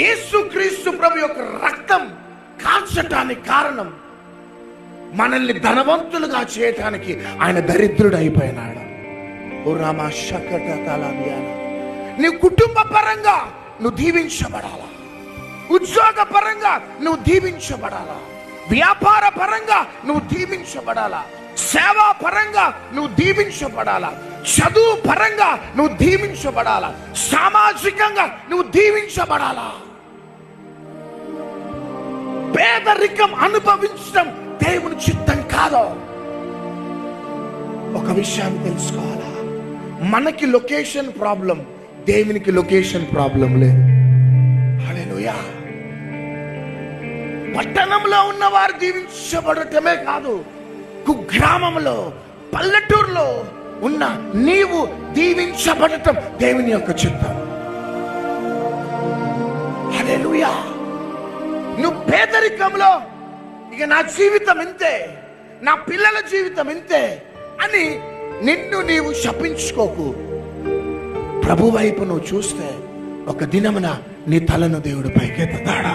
యేసుక్రీస్తు ప్రభు యొక్క రక్తం కాల్చటానికి కారణం మనల్ని ధనవంతులుగా చేయటానికి ఆయన దరిద్రుడు అయిపోయినాడు. ఓ రామా శకట తలాబియాన. నీ కుటుంబ పరంగా నువ్వు దీవించబడాలా, ఉద్యోగ పరంగా నువ్వు దీవించబడాలా, వ్యాపార పరంగా నువ్వు దీవించబడాలా, సేవా పరంగా నువ్వు దీవించబడాలా, చదువు పరంగా నువ్వు దీవించబడాలా, సామాజికంగా నువ్వు దీవించబడాలా. పేదరికం అనుభవించడం దేవుని చిత్తం కాదు. ఒక విషయాన్ని తెలుసుకోవాలా, మనకి లొకేషన్ ప్రాబ్లం, దేవునికి లొకేషన్ ప్రాబ్లం లేదు. హల్లెలూయా. పట్టణంలో ఉన్నవారు దీవించబడటమే కాదు, కుగ్రామంలో పల్లెటూరులో ఉన్న నీవు దీవించబడటం దేవుని యొక్క చిత్తం. హల్లెలూయా. నువ్వు పేదరికంలో ఇక నా జీవితం ఇంతే, నా పిల్లల జీవితం ఇంతే అని నిన్ను నీవు శపించుకోకు. ప్రభు వైపు నువ్వు చూస్తే ఒక దినమున నీ తలను దేవుడు పైకెత్తుతాడా.